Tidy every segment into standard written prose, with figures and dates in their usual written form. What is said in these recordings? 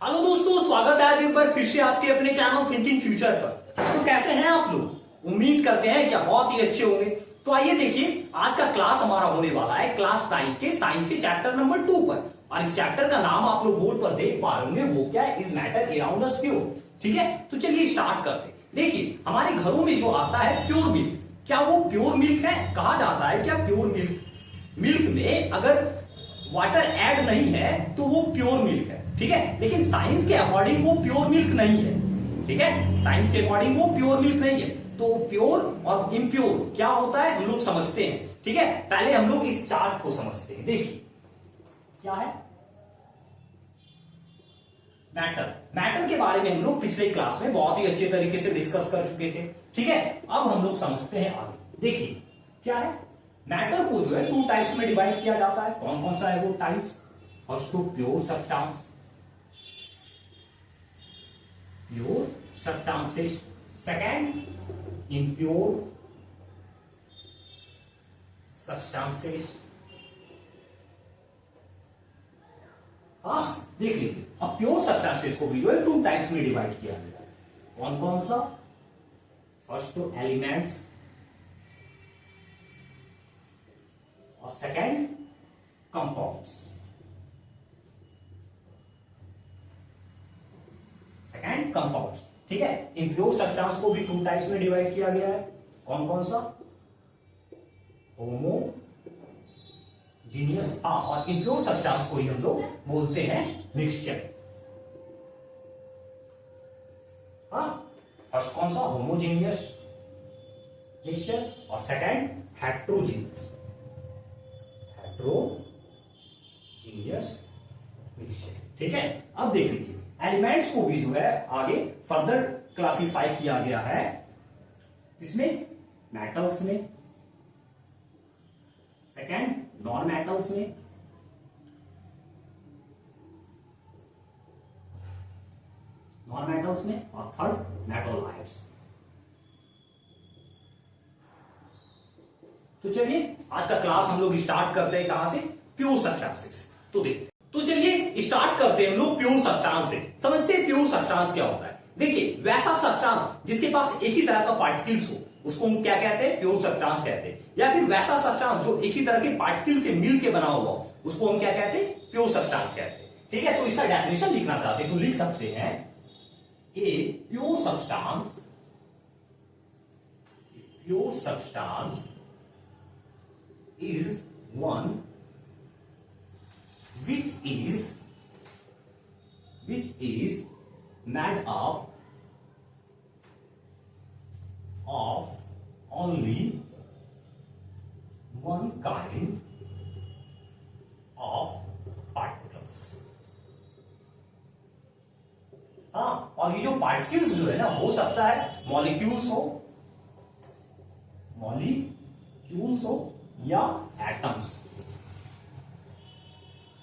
Hello दोस्तों, स्वागत है आज एक बार फिर से आपके अपने चैनल थिंकिंग फ्यूचर पर। तो कैसे हैं आप लोग? उम्मीद करते हैं क्या बहुत ही अच्छे होंगे। तो आइए देखिए, आज का क्लास हमारा होने वाला है क्लास 9 के साइंस के चैप्टर नंबर 2 पर। और इस चैप्टर का नाम आप लोग बोर्ड पर देख पा रहे होंगे, वो क्या है? Is matter around us pure. ठीक है, तो चलिए स्टार्ट करते हैं। देखिए, हमारे घरों में जो आता है प्योर मिल्क, क्या वो प्योर मिल्क है? कहा जाता है क्या प्योर मिल्क में अगर वाटर ऐड नहीं है तो वो प्योर मिल्क है। ठीक है, लेकिन साइंस के अकॉर्डिंग वो प्योर मिल्क नहीं है। ठीक है, साइंस के अकॉर्डिंग वो प्योर मिल्क नहीं है। तो प्योर और इम्प्योर क्या होता है हम लोग समझते हैं। ठीक है, पहले हम लोग इस चार्ट को समझते हैं। देखिए क्या है मैटर के बारे में हम लोग पिछले क्लास में बहुत ही अच्छे तरीके से डिस्कस कर चुके थे। ठीक है, अब हम लोग समझते हैं आगे। देखिए क्या है, मैटर को जो है 2 टाइप्स में डिवाइड किया जाता है। कौन कौन सा है वो types? First two pure substances, second impure substances. हाँ, देख लीजिए, अब प्योर सब्सटेंसेस को भी जो है 2 टाइप्स में डिवाइड किया गया है। कौन कौन सा? फर्स्ट टू एलिमेंट्स और सेकंड कंपाउंड्स। ठीक है, इम्प्योर सब्सटेंस को भी 2 टाइप्स में डिवाइड किया गया है। कौन कौन सा? होमोजीनियस। और इम्प्योर सब्सटेंस को ही हम लोग बोलते हैं मिक्सचर। फर्स्ट कौन सा? होमोजीनियस मिक्सचर और सेकंड हेट्रोजीनियस मिक्सचर। ठीक है, अब देख लीजिए, एलिमेंट्स को भी जो है आगे फर्दर क्लासिफाई किया गया है। इसमें मेटल्स में, सेकंड नॉन मेटल्स में, और थर्ड मेटोलाइट्स। तो चलिए आज का क्लास हम लोग स्टार्ट करते हैं कहां से? Pure substances. तो देखते हैं। तो चलिए स्टार्ट करते हैं हम लोग प्योर सब्सटेंस से। समझते हैं प्योर सब्सटेंस क्या होता है। देखिए, वैसा सब्सटेंस जिसके पास एक ही तरह का पार्टिकल्स हो उसको हम क्या कहते हैं? प्योर सब्सटेंस कहते हैं। या फिर वैसा सब्सटेंस जो एक ही तरह के पार्टिकल से मिल के बना हुआ हो उसको हम क्या कहते हैं? प्योर सब्सटेंस कहते हैं। ठीक है, तो इसका डेफिनेशन लिखना चाहते हैं तो लिख सकते हैं, a pure substance is one which is made up of only one kind of particles। हाँ, और ये जो पार्टिकल्स जो है ना, हो सकता है मॉलिक्यूल्स हो या एटम्स।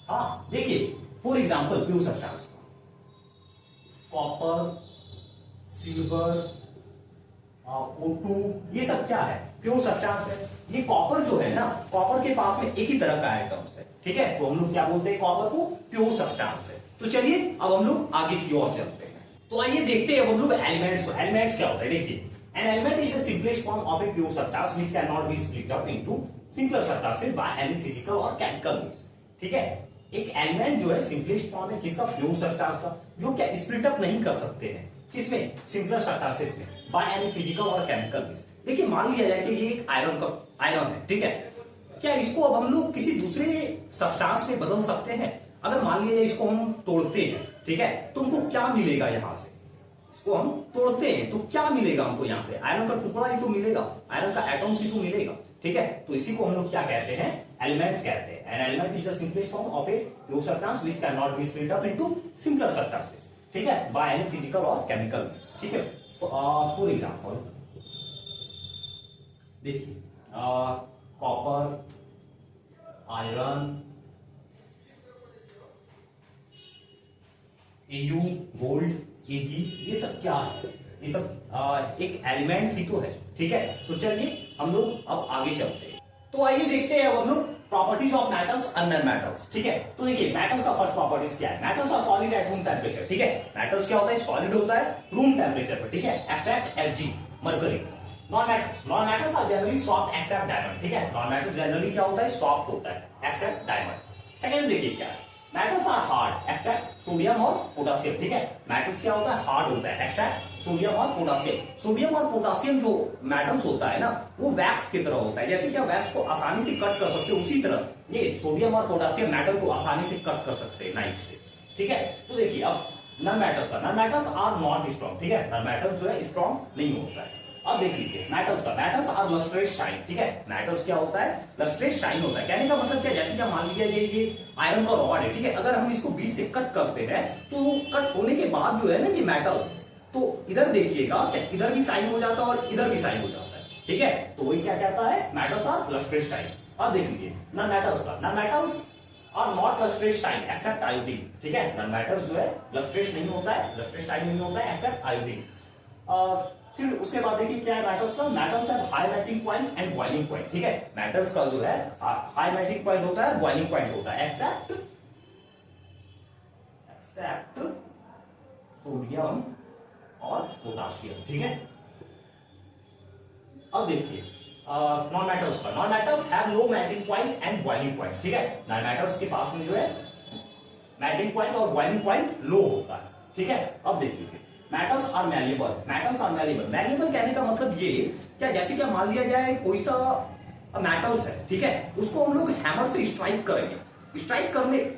हाँ, देखिए for example pure substance, copper, silver, O2, ये सब क्या है? प्योर सब्सटेंस है। ये कॉपर जो है ना, कॉपर के पास में एक ही तरह का एटम्स है। ठीक है, तो हम लोग क्या बोलते हैं? कॉपर को प्योर सब्सटेंस है। तो चलिए अब हम लोग आगे की ओर चलते हैं। तो आइए देखते हैं अब हम लोग एलिमेंट्स को। एलिमेंट्स क्या होता है? देखिए, an element is the simplest form of a pure substance which cannot be split up into simpler substances by any physical or chemical means। ठीक है, एक एलिमेंट जो है सिंपलेस्ट फॉर्म है किसका? प्योर सब्सटेंस का, जो क्या स्प्लिट अप नहीं कर सकते हैं। किसमें? सिंपलर सब्सटेंसेस में, बाय एनी फिजिकल और केमिकल मींस। देखिए, मान लिया जाए कि ये एक आयरन है। ठीक है, क्या इसको अब हम लोग किसी दूसरे सब्सटेंस में बदल सकते हैं? अगर मान लिया जाए इसको हम तोड़ते हैं, ठीक है, तो हमको क्या मिलेगा? यहां से इसको हम तोड़ते हैं तो क्या मिलेगा हमको? यहां से आयरन का टुकड़ा ही तो मिलेगा, आयरन का एटम्स ही तो मिलेगा। ठीक है, तो इसी को हम लोग क्या कहते हैं? एलिमेंट्स कहते हैं। An element is the simplest form of a pure substance which can not be split up into simpler substances. ठीक है, बाय एनी फिजिकल और केमिकल। ठीक है, फॉर एग्जांपल देखिए, copper, iron, Au, gold, Ag, ये सब क्या है? ये सब एक एलिमेंट ही तो है। ठीक है, तो चलिए हम लोग अब आगे चलते हैं। तो आइए देखते हैं अब हम लोग properties of metals under metals, ठीक है। तो देखिए मेटल्स का फर्स्ट प्रॉपर्टीज क्या है, metals are solid at room temperature, ठीक है। मेटल्स क्या होता है, सॉलिड होता है रूम टेम्परेचर पर, ठीक है, except Hg mercury. Non metals are generally soft except diamond, ठीक है। नॉन मेटल्स जनरली क्या होता है, सॉफ्ट होता है एक्सेप्ट डायमंड। सेकंड देखिए क्या है, metals are hard except sodium और पोटासियम, ठीक है। मेटल्स क्या होता है, हार्ड होता है एक्सेप्ट सोडियम और पोटासियम। सोडियम और पोटासियम जो मेटल्स होता है ना, वो वैक्स की तरह होता है, जैसे कि आप वैक्स को आसानी से कट कर सकते हो, उसी तरह ये सोडियम और पोटासियम मेटल को आसानी से कट कर सकते हैं नाइफ से, ठीक है। तो देखिए अब non metals are not strong, ठीक है। नॉन मेटल्स जो है स्ट्रॉन्ग नहीं होता है। अब देख लीजिए मेटल्स आर लस्ट्रेट शाइन, ठीक है। मेटल्स क्या होता है, लस्ट्रेट शाइन होता है। कहने का मतलब क्या, जैसे कि मान लीजिए ये आयरन का रॉड है, ठीक है। अगर हम इसको बीच से कट करते हैं तो कट होने के बाद जो है ना ये मेटल, तो इधर देखिएगा क्या, इधर भी साइन हो जाता है और इधर भी साइन हो जाता है, ठीक है। तो वही क्या कहता है, मेटल्स आर लस्ट्रेट शाइन। अब देख लीजिए non metals are not lustrous shine except iodine, ठीक है। नॉन मेटल्स जो है लस्ट्रेट नहीं होता है, लस्ट्रेट शाइन नहीं होता है एक्सेप्ट आयोडीन। फिर उसके बाद देखिए क्या है metals have high melting point and boiling point, ठीक है। मेटल्स का जो है हाई मेल्टिंग पॉइंट होता है, बॉइलिंग पॉइंट होता है एक्सेप्ट सोडियम और पोटासियम, ठीक है। अब देखिए non metals have low melting point and boiling point, ठीक है। नॉन मेटल्स के पास में जो है मेल्टिंग पॉइंट और बॉइलिंग पॉइंट लो होता है, ठीक है। अब देख लीजिए मेटल्स आर मैलिएबल। मैलिएबल कहने का मतलब ये क्या, जैसे कि मान लिया जाए कोई सा मेटल्स है, ठीक है, उसको हम लोग हैमर से स्ट्राइक करेंगे,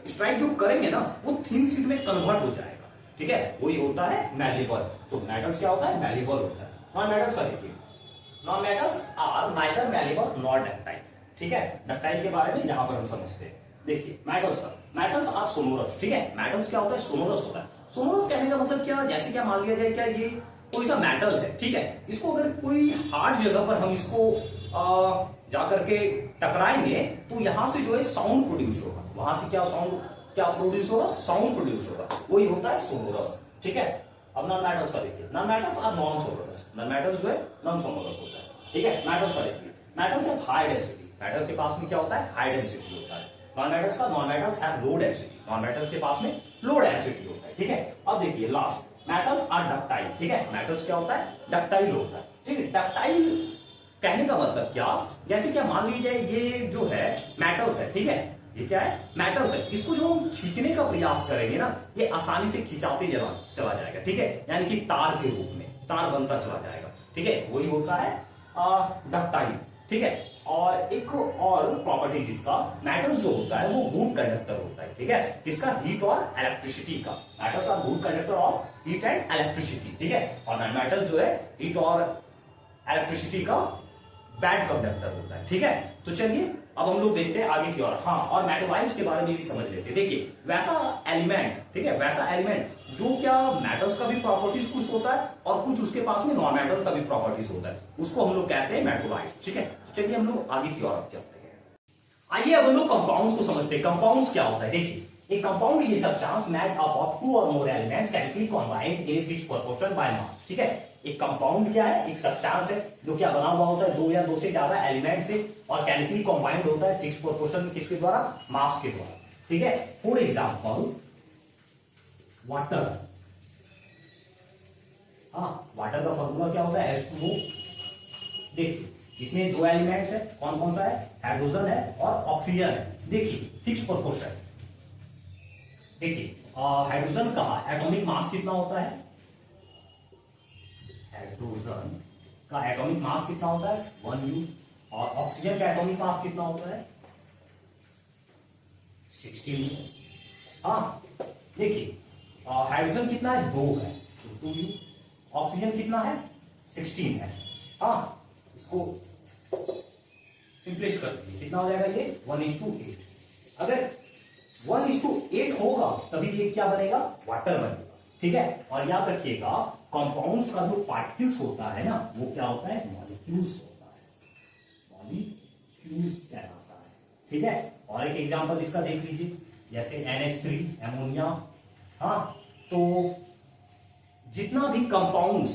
स्ट्राइक जो करेंगे ना वो थिन शीट में कन्वर्ट हो जाएगा, ठीक है। वही होता है मैलिएबल। तो मेटल्स क्या होता है, मैलिएबल होता है। नॉन मेटल्स का देखिए, non metals are neither malleable not ductile, ठीक है। डक्टाइल के बारे में यहां पर हम समझते हैं। देखिए मेटल्स आर सोनोरस, ठीक है। मेटल्स क्या होता है, सोनोरस होता है। सोनोरस कहने का मतलब क्या, जैसे क्या मान लिया जाए क्या ये कोई सा मेटल है, ठीक है, इसको अगर कोई हार्ड जगह पर हम इसको जाकर के टकराएंगे तो यहां से जो है साउंड प्रोड्यूस होगा, वहां से क्या प्रोड्यूस होगा, साउंड प्रोड्यूस होगा, वही होता है सोनोरस, ठीक है। अब नॉन मेटल्स का देखिए, non metals are non sonorous, non metals जो है नॉन सोनोरस होता है, ठीक है। मेटल्स का देखिए, metals have high density, metal के पास में क्या होता है, हाई डेंसिटी होता है। Non metals have low density, non metal के पास में लो डेंसिटी होता है, ठीक है। अब देखिए लास्ट मेटल्स आर डक्टाइल, ठीक है। मेटल्स क्या होता है, डक्टाइल होता है, ठीक है। डक्टाइल कहने का मतलब क्या, जैसे क्या मान लीजिए ये जो है मेटल्स है, ठीक है, ये क्या है, मेटल्स है, इसको जो हम खींचने का प्रयास करेंगे ना ये आसानी से खिंचाते चला जाएगा, ठीक है। यानी कि तार के रूप में तार बनता चला जाएगा, ठीक है। वही होता है डक्टाइल, ठीक है। और एक और प्रॉपर्टी जिसका, मेटल्स जो होता है वो गुड कंडक्टर होता है, ठीक है। किसका, हीट और इलेक्ट्रिसिटी का। Metals are good conductor of heat and electricity, ठीक है। और नॉन मेटल्स जो है हीट और इलेक्ट्रिसिटी का बैड कंडक्टर होता है, ठीक है। तो चलिए अब हम लोग देखते हैं आगे की ओर। हाँ, और मेटोलाइट्स के बारे में भी समझ लेते हैं। देखिए वैसा एलिमेंट, ठीक है, वैसा एलिमेंट जो क्या मेटल्स का भी प्रॉपर्टीज कुछ होता है और कुछ उसके पास में नॉन मेटल्स का भी प्रॉपर्टीज होता है, उसको हम लोग कहते हैं मेटोलाइट्स, ठीक है। तो चलिए हम लोग आगे की ओर चलते हैं। आइए अब हम लोग कंपाउंड्स को समझते हैं। कंपाउंड्स क्या होता है, देखिए एक compound is a substance made up of two or more elements chemically combined in fixed proportion by mass, ठीक है। एक कंपाउंड क्या है, एक सब्सटेंस है जो क्या बना हुआ होता है दो या दो से ज्यादा एलिमेंट से और केमिकली कंबाइंड होता है फिक्स्ड प्रोपोर्शन में, किसके द्वारा, मास के द्वारा, ठीक है। फॉर एग्जांपल वाटर, हाँ, वाटर का फॉर्मूला क्या होता है, H2O। देखिए इसमें दो एलिमेंट्स है, कौन कौन सा है, हाइड्रोजन है और ऑक्सीजन है। देखिए फिक्स्ड प्रोपोर्शन, देखिए हाइड्रोजन का एटॉमिक मास कितना होता है, हाइड्रोजन का एटॉमिक मास कितना होता है 1U, और ऑक्सीजन का एटॉमिक मास कितना होता है 16U। हाँ देखिए हाइड्रोजन कितना है 2 है तो 2U, ऑक्सीजन कितना है 16 है। हाँ इसको सिंपलिस्ट कर दीजिए, कितना हो जाएगा ये 1:8। अगर 1:8 होगा तभी ये क्या बनेगा, वाटर बनेगा, ठीक है। और याद रखिएगा कंपाउंड्स का जो पार्टिकल्स होता है ना वो क्या होता है, मॉलिक्यूल्स होता है, मॉलिक्यूल्स कहलाता है, ठीक है। और एक एग्जांपल इसका देख लीजिए, जैसे NH3 एमोनिया। हाँ तो जितना भी कंपाउंड्स,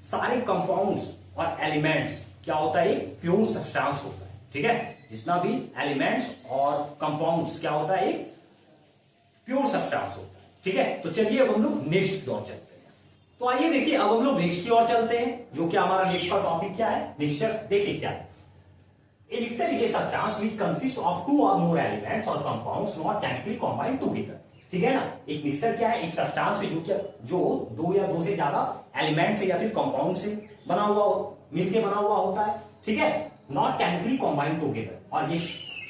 सारे कंपाउंड्स और एलिमेंट्स क्या होता है, प्योर सब्सटेंस होता है, ठीक है, जितना भी एलिमेंट्स और कंपाउंड्स क्या होता है, एक प्योर सब्सटेंस होता है। ठीक है, तो चलिए अब हम लोग नेक्स्ट की ओर चलते हैं। तो आइए देखिए, अब हम लोग नेक्स्ट की ओर चलते हैं, जो कि हमारा नेक्स्ट का टॉपिक क्या है, मिक्सचर्स। देखिए क्या है, a mixture is a substance which consists of two or more elements or compounds not chemically combined together। ठीक है ना, एक मिक्सचर क्या है, एक सब्सटेंस है जो दो या दो से ज्यादा एलिमेंट से या फिर कंपाउंड से बना हुआ मिलके बना हुआ होता है। ठीक है, नॉट केमिकली कॉम्बाइंड टुगेदर, और ये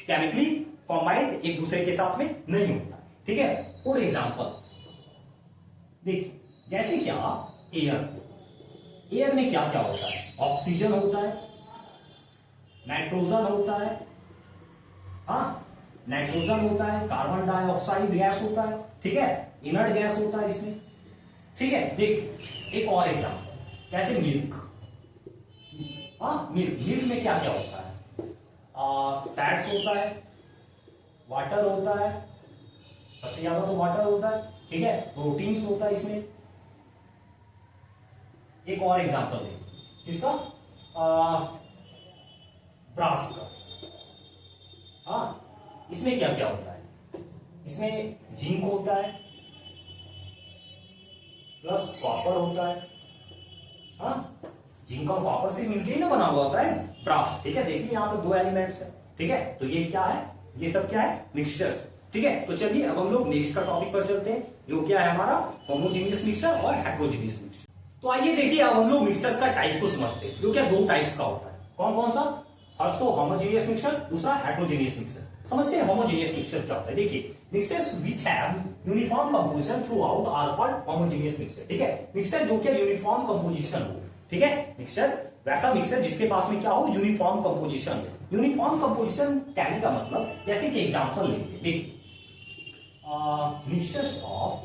केमिकली कॉम्बाइंड एक दूसरे के साथ में नहीं होता। ठीक है, फॉर एग्जाम्पल देखिए, जैसे क्या एयर में क्या क्या होता है, ऑक्सीजन होता है, नाइट्रोजन होता है, हाँ नाइट्रोजन होता है, कार्बन डाइऑक्साइड गैस होता है, ठीक है, इनर्ट गैस होता है इसमें। ठीक है, देखिए एक और एग्जांपल, जैसे मिल्क, हाँ मिल्क में क्या क्या होता है, फैट्स होता है, वाटर होता है, सबसे ज्यादा तो वाटर होता है, ठीक है, प्रोटीन्स होता है इसमें। एक और एग्जांपल है किसका, ब्रास का, हाँ इसमें क्या क्या होता है, इसमें जिंक होता है प्लस कॉपर होता है, हाँ जिंक और कॉपर से मिलकर ही ना बना हुआ होता है ब्रास। ठीक है, देखिए यहाँ पर दो एलिमेंट्स है। ठीक है, तो ये क्या है, ये सब क्या है, मिक्सचर्स। ठीक है, तो चलिए अब हम लोग नेक्स्ट का टॉपिक पर चलते हैं, जो क्या है हमारा होमोजेनियस मिक्सचर और हेट्रोजेनियस मिक्सचर। तो आइए देखिए, अब हम लोग मिक्सचर्स का टाइप को समझते हैं, जो क्या दो टाइप्स का होता है। कौन कौन सा, फर्स्ट तो होमोजेनियस मिक्सचर, दूसरा हेट्रोजेनियस मिक्सचर। समझते हैं होमोजेनियस मिक्सचर क्या होता है। देखिए, mixtures which have uniform composition throughout are called homogeneous mixture. ठीक है, मिक्सचर जो क्या यूनिफॉर्म कंपोजिशन हो, ठीक है, मिक्सचर वैसा मिक्सचर जिसके पास में क्या हो, यूनिफॉर्म कंपोजिशन। यूनिफॉर्म कंपोजिशन कहने का मतलब, जैसे कि एग्जांपल लेंगे, देखिए mixture of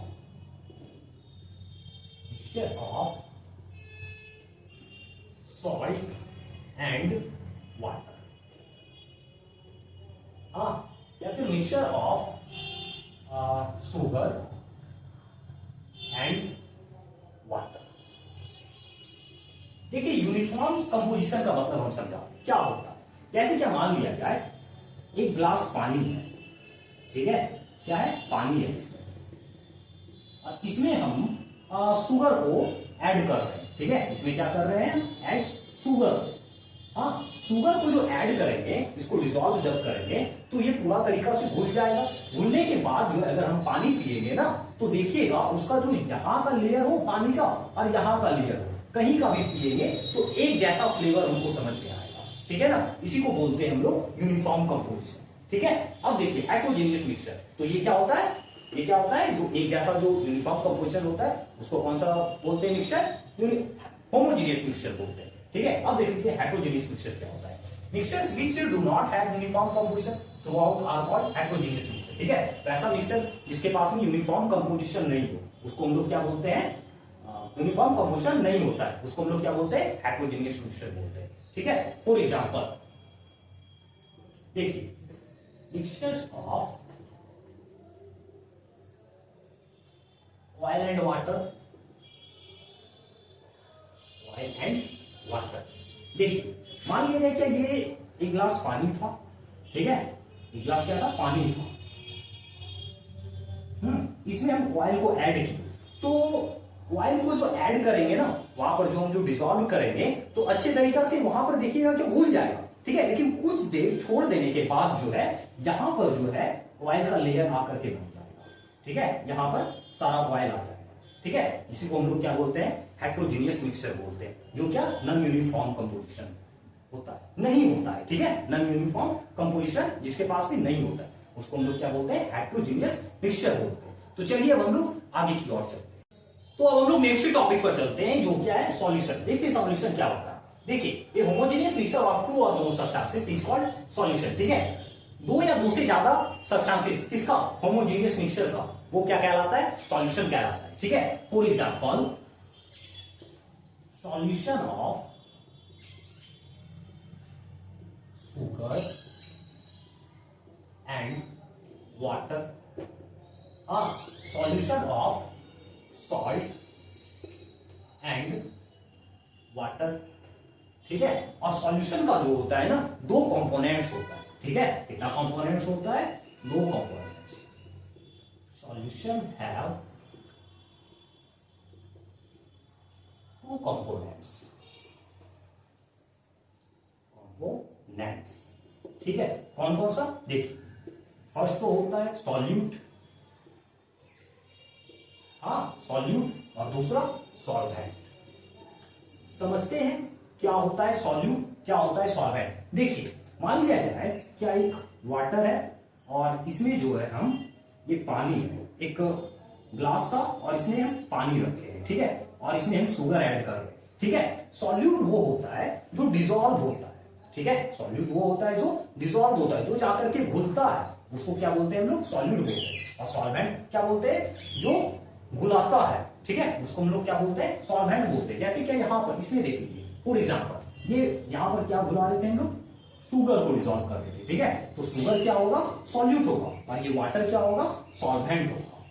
salt and water, हाँ, या फिर mixture of sugar and water. देखिए, यूनिफॉर्म कंपोजिशन का मतलब हम समझा क्या होता है। जैसे कि मान लिया जाए एक ग्लास पानी है, ठीक है, क्या है, पानी है इसमें, और इसमें हम शुगर को ऐड कर रहे हैं। ठीक है, इसमें क्या कर रहे हैं, ऐड शुगर। हाँ, शुगर को जो ऐड करेंगे, इसको डिसॉल्व जब करेंगे तो ये पूरा तरीका से घुल जाएगा। घुलने के बाद जो अगर हम पानी पिएंगे ना, तो देखिएगा उसका जो यहाँ का लेयर हो पानी का और यहाँ का लेयर हो, कहीं का भी पिएंगे तो एक जैसा फ्लेवर हमको समझ में आएगा। ठीक है ना, इसी को बोलते हैं हम लोग यूनिफॉर्म कंपोजिशन। ठीक है, अब देखिए हेट्रोजेनियस मिक्सचर, तो ये क्या होता है, ये क्या होता है, जो एक जैसा जो यूनिफॉर्म कंपोजिशन होता है उसको कौन सा बोलते हैं, मिक्सचर, होमोजेनियस मिक्सचर बोलते हैं। ठीक है, अब देख लीजिए हेट्रोजेनियस मिक्सचर क्या होता है। Mixtures which do not have uniform composition throughout are called heterogeneous mixture. ठीक है, वैसा मिक्सचर जिसके पास में यूनिफॉर्म कंपोजिशन नहीं हो, उसको हम लोग क्या बोलते हैं, यूनिफॉर्म कंपोजिशन नहीं होता है, उसको हम लोग क्या बोलते हैं, हेट्रोजेनियस मिक्सचर बोलते हैं। ठीक है, फॉर एग्जांपल देखिए, mixtures of oil and water, oil and water. देखिए, मान लिया जाए क्या ये एक गिलास पानी था, ठीक है, एक गिलास क्या था, पानी था, इसमें हम ऑयल को ऐड किए, तो ऑयल को जो ऐड करेंगे ना, वहां पर जो हम जो डिसॉल्व करेंगे तो अच्छे तरीका से वहां पर देखिएगा कि घुल जाएगा। ठीक है, लेकिन कुछ देर छोड़ देने के बाद जो है, यहां पर जो है ऑयल का लेयर आकर के बन जाएगा। ठीक है, यहां पर सारा ऑयल आ जाएगा। ठीक है, इसी को हम लोग क्या बोलते हैं, हेट्रोजेनियस मिक्सचर बोलते हैं, जो क्या नॉन यूनिफॉर्म कंपोजिशन होता है, नहीं होता है। ठीक है, नॉन यूनिफॉर्म कंपोजिशन जिसके पास भी नहीं होता है, उसको हम लोग क्या बोलते हैं, हेट्रोजेनियस मिक्सचर बोलते हैं। तो चलिए अब हम लोग आगे की ओर चलते हैं। तो अब हम लोग नेक्स्ट टॉपिक पर चलते हैं, जो क्या है, सॉल्यूशन। देखते हैं सॉल्यूशन क्या होता है। देखिए, ये homogeneous mixture of two or more substances is called solution. ठीक है, दो या दो से ज्यादा सब्सटेंसेस, किसका, होमोजेनियस मिक्सचर का, वो क्या कहलाता है, सॉल्यूशन कहलाता है। ठीक है, for example solution of sugar and water, solution of salt and water। ठीक है। और सॉल्यूशन का जो होता है ना, दो कंपोनेंट्स होता है, ठीक है। कितना कंपोनेंट्स होता है? दो components. Solution have two components, ठीक है। कौन कौन सा? देखिए, फर्स्ट तो होता है सॉल्यूट, हाँ सॉल्यूट, और दूसरा सॉल्वेंट। समझते हैं क्या होता है सॉल्यूट, क्या होता है सॉल्वेंट? देखिए, मान लिया जाए क्या एक वाटर है और इसमें जो है हम, ये पानी है एक ग्लास का, और इसमें हम पानी रखे हैं, ठीक है, और इसमें हम शुगर ऐड कर रहे हैं, ठीक है। सॉल्यूट वो होता है जो डिसॉल्व होता है, ठीक है। सॉल्यूट वो होता है जो डिसॉल्व होता है, जो जाकर के घुलता है, उसको क्या बोलते हैं हम लोग? सॉल्यूट बोलते हैं। और सॉल्वेंट क्या बोलते हैं? जो घुलाता है, ठीक है, उसको हम लोग क्या बोलते हैं? सॉल्वेंट बोलते हैं। जैसे क्या यहाँ पर इसमें देख लीजिए, फॉर एग्जाम्पल ये यहाँ पर क्या घुला रहे थे हम लोग? शुगर को डिसॉल्व कर रहे थे, ठीक है। तो शुगर क्या होगा? सॉल्यूट होगा, और ये वाटर क्या होगा? सॉल्वेंट होगा।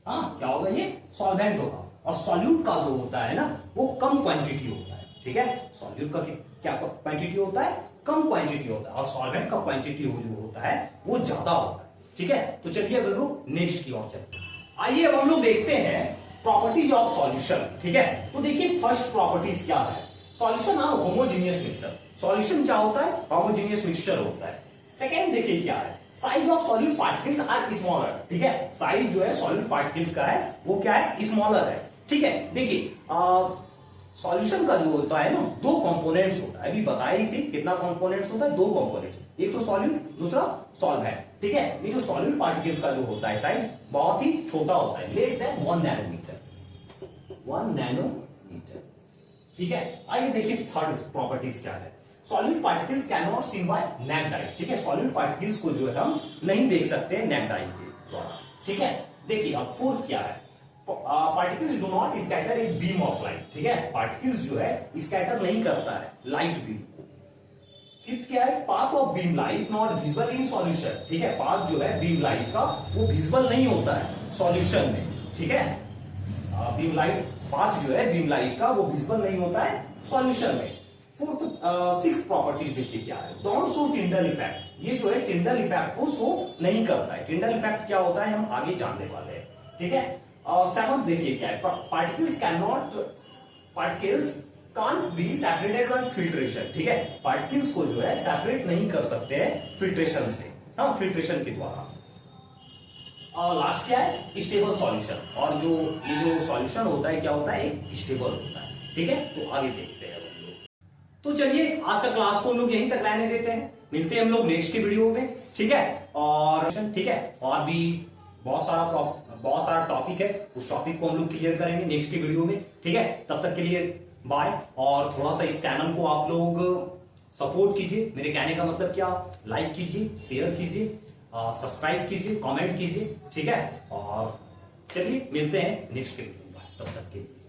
हाँ, क्या होगा? ये सॉल्वेंट होगा। और सॉल्यूट का जो होता है ना, वो कम क्वांटिटी होता है, ठीक है। सॉल्यूट का क्या क्वांटिटी होता है? कम क्वांटिटी होता है। और सॉल्वेंट का क्वांटिटी जो होता है वो ज्यादा होता है, ठीक है। तो चलिए अब लोग नेक्स्ट की ओर चलते हैं। आइए अब हम लोग देखते हैं प्रॉपर्टीज ऑफ सॉल्यूशन, ठीक है। तो देखिए, फर्स्ट प्रॉपर्टीज क्या है? Solution are homogeneous mixture. Solution क्या होता है? होमोजीनियस मिक्सचर होता है। सेकेंड देखिए क्या है? Size of solute particles are smaller, ठीक है। साइज जो है सॉल्यूट पार्टिकल्स का है वो क्या है? स्मॉलर है, ठीक है। देखिए, सॉल्यूशन का जो होता है ना, दो कंपोनेंट्स होता है, अभी बताया ही थी कितना कंपोनेंट्स होता है? दो कंपोनेंट्स, एक तो सॉल्यूट, दूसरा सॉल्वेंट, ठीक है। ये जो सॉल्यूट पार्टिकल्स का जो होता है साइज बहुत ही छोटा होता है, लेस देन 1 नैनोमीटर, 1 नैनोमीटर, ठीक है। आइए देखिए थर्ड प्रॉपर्टीज क्या है? Solute particles can not seen by naked eye, ठीक है। सॉल्यूट पार्टिकल्स को जो है हम नहीं देख सकते नेक्ड आई के द्वारा, ठीक है। देखिए अब फोर्थ क्या है? Particles do not scatter a beam of light, ठीक है। पार्टिकल्स जो है स्कैटर नहीं करता है लाइट बीम। फिफ्थ क्या है? Path of beam light not visible in solution, ठीक है। पाथ जो है बीम लाइट का वो विजिबल नहीं होता है सॉल्यूशन में, ठीक है। बीम लाइट, पाथ जो है बीम लाइट का वो विजिबल नहीं होता है सॉल्यूशन में। फोर्थ, सिक्स्थ प्रॉपर्टीज देखिए क्या है? Don't show Tyndall effect. ये जो है टिंडल इफेक्ट को शो नहीं करता है। टिंडल इफेक्ट क्या होता है हम आगे जानने वाले हैं, ठीक है। सेवंथ देखिए क्या है? Particles can't be separated by filtration, ठीक है। पार्टिकल्स को जो है सेपरेट नहीं कर सकते हैं फिल्ट्रेशन से, हाँ, फिल्ट्रेशन के द्वारा। और लास्ट क्या है? Stable solution. और जो ये जो सॉल्यूशन होता है क्या होता है? एक स्टेबल होता है, ठीक है। तो आगे देखते हैं हम लोग। तो चलिए आज का क्लास को हम लोग यहीं तक रहने देते हैं, मिलते हैं हम लोग नेक्स्ट के वीडियो में, ठीक है। और ठीक है, और भी बहुत सारा टॉपिक है, उस टॉपिक को हम लोग क्लियर करेंगे नेक्स्ट के वीडियो में, ठीक है। तब तक के लिए बाय। और थोड़ा सा इस चैनल को आप लोग सपोर्ट कीजिए, मेरे कहने का मतलब क्या? लाइक कीजिए, शेयर कीजिए, सब्सक्राइब कीजिए, कमेंट कीजिए, ठीक है। और चलिए मिलते हैं नेक्स्ट वीडियो में, तब तक के लिए।